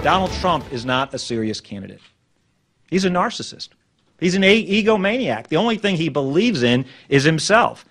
Donald Trump is not a serious candidate. He's a narcissist. He's an egomaniac. The only thing he believes in is himself.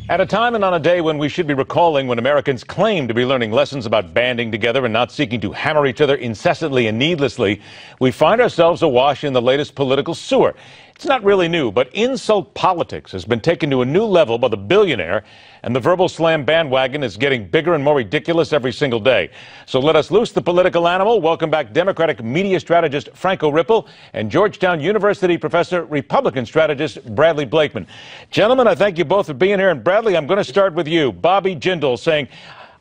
At a time and on a day when we should be recalling when Americans claim to be learning lessons about banding together and not seeking to hammer each other incessantly and needlessly, we find ourselves awash in the latest political sewer. It's not really new, but insult politics has been taken to a new level by the billionaire, and the verbal slam bandwagon is getting bigger and more ridiculous every single day. So let us loose the political animal. Welcome back Democratic media strategist Franco Ripple and Georgetown University professor, Republican strategist Bradley Blakeman. Gentlemen, I thank you both for being here. And Bradley, I'm going to start with you. Bobby Jindal saying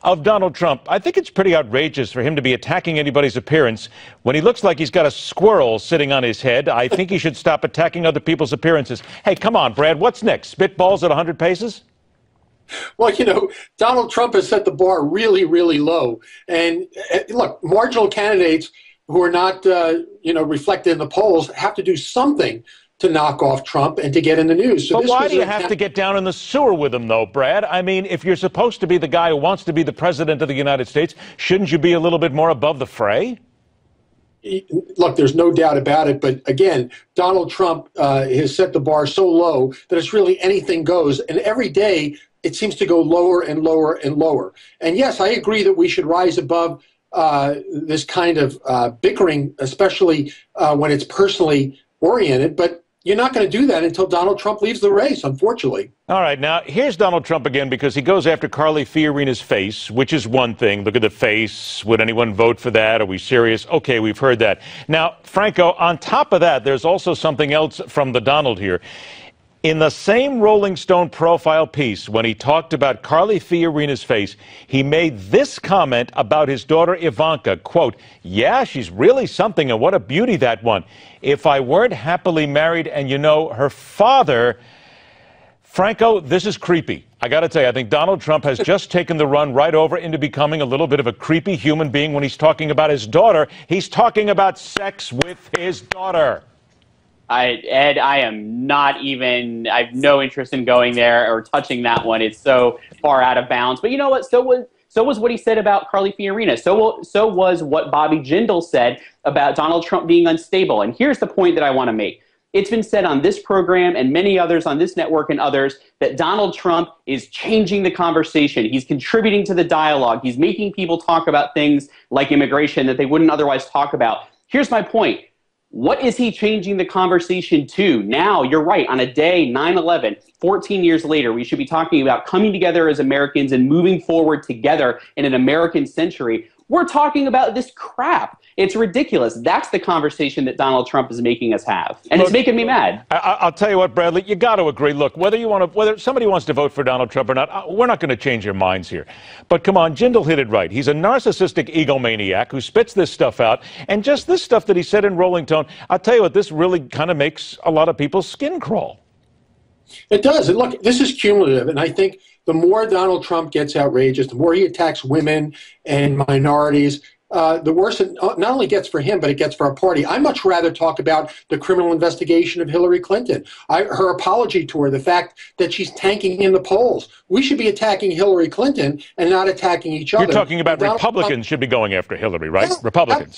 of Donald Trump, I think it's pretty outrageous for him to be attacking anybody's appearance when he looks like he's got a squirrel sitting on his head. I think he should stop attacking other people's appearances. Hey, come on, Brad, what's next? Spitballs at 100 paces? Well, you know, Donald Trump has set the bar really, really low. And look, marginal candidates who are not, reflected in the polls have to do something to knock off Trump and to get in the news. So but why do you have to get down in the sewer with him, though, Brad? I mean, if you're supposed to be the guy who wants to be the president of the United States, shouldn't you be a little bit more above the fray? Look, there's no doubt about it. But again, Donald Trump has set the bar so low that it's really anything goes. And every day it seems to go lower and lower and lower. And yes, I agree that we should rise above this kind of bickering, especially when it's personally oriented. But you're not going to do that until Donald Trump leaves the race, unfortunately. All right. Now, here's Donald Trump again, because he goes after Carly Fiorina's face, which is one thing. Look at the face. Would anyone vote for that? Are we serious? Okay, we've heard that. Now, Franco, on top of that, there's also something else from the Donald here. In the same Rolling Stone profile piece, when he talked about Carly Fiorina's face, he made this comment about his daughter Ivanka, quote, "Yeah, she's really something, and what a beauty, that one. If I weren't happily married and, you know, her father..." Franco, this is creepy. I got to tell you, I think Donald Trump has just taken the run right over into becoming a little bit of a creepy human being when he's talking about his daughter. He's talking about sex with his daughter. Ed, I am not even, I have no interest in going there or touching that one. It's so far out of bounds. But you know what? So was what he said about Carly Fiorina. So was what Bobby Jindal said about Donald Trump being unstable. And here's the point that I want to make. It's been said on this program and many others on this network and others that Donald Trump is changing the conversation. He's contributing to the dialogue. He's making people talk about things like immigration that they wouldn't otherwise talk about. Here's my point. What is he changing the conversation to? Now, you're right, on a day, 9/11, 14 years later, we should be talking about coming together as Americans and moving forward together in an American century. We're talking about this crap. It's ridiculous. That's the conversation that Donald Trump is making us have. And it's making me mad. I'll tell you what, Bradley, you got to agree. Look, whether somebody wants to vote for Donald Trump or not, we're not going to change your minds here. But come on, Jindal hit it right. He's a narcissistic egomaniac who spits this stuff out. And just this stuff that he said in Rolling Tone, I'll tell you what, this really kind of makes a lot of people's skin crawl. It does. And look, this is cumulative. And I think the more Donald Trump gets outrageous, the more he attacks women and minorities, the worse it not only gets for him, but it gets for our party. I much rather talk about the criminal investigation of Hillary Clinton, her apology to her, the fact that she's tanking in the polls. We should be attacking Hillary Clinton and not attacking each other. You're talking about Republicans should be going after Hillary, right? Yeah, Republicans.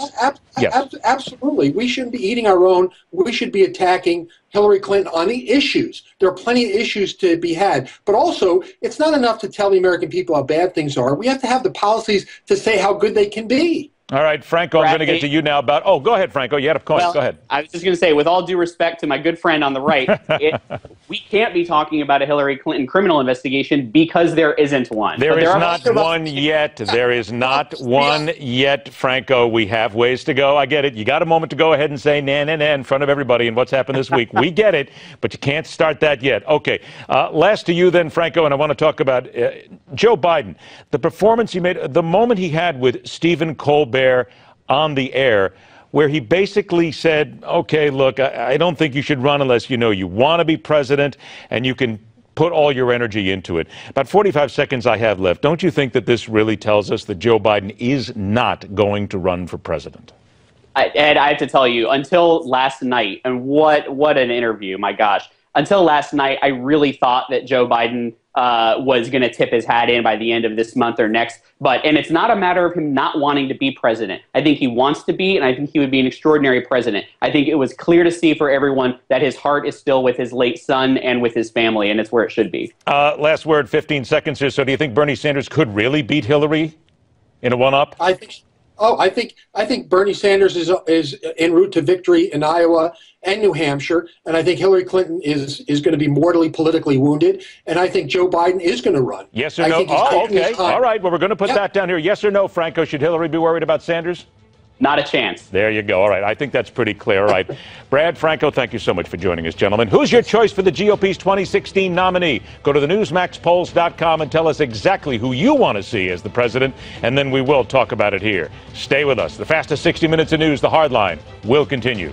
Yes. Absolutely. We shouldn't be eating our own. We should be attacking Hillary Clinton on the issues. There are plenty of issues to be had. But also, it's not enough to tell the American people how bad things are. We have to have the policies to say how good they can be. All right, Franco, I'm going to get to you now about... Oh, go ahead, Franco. You had a point. Well, go ahead. I was just going to say, with all due respect to my good friend on the right, we can't be talking about a Hillary Clinton criminal investigation because there isn't one. There is not one yet. There is not one yet, Franco. We have ways to go. I get it. You got a moment to go ahead and say nah, nah, nah in front of everybody and what's happened this week. We get it, but you can't start that yet. Okay. Last to you then, Franco, and I want to talk about Joe Biden. The performance he made, the moment he had with Stephen Colbert on the air, where he basically said, okay, look, I don't think you should run unless you know you want to be president and you can put all your energy into it. About 45 seconds I have left. Don't you think that this really tells us that Joe Biden is not going to run for president? Ed, I have to tell you, until last night, and what an interview, my gosh. until last night, I really thought that Joe Biden was going to tip his hat in by the end of this month or next. And it's not a matter of him not wanting to be president. I think he wants to be, and I think he would be an extraordinary president. I think it was clear to see for everyone that his heart is still with his late son and with his family, and it's where it should be. Last word, 15 seconds here. So do you think Bernie Sanders could really beat Hillary in a one-up? I think Bernie Sanders is en route to victory in Iowa and New Hampshire, and I think Hillary Clinton is going to be mortally politically wounded, and I think Joe Biden is going to run. Yes or no? Oh, okay. All right. Well, we're going to put that down here. Yes or no, Franco? Should Hillary be worried about Sanders? Not a chance. There you go. All right. I think that's pretty clear. All right. Brad, Franco, thank you so much for joining us, gentlemen. Who's your choice for the GOP's 2016 nominee? Go to the newsmaxpolls.com and tell us exactly who you want to see as the president, and then we will talk about it here. Stay with us. The fastest 60 minutes of news, The Hardline, will continue.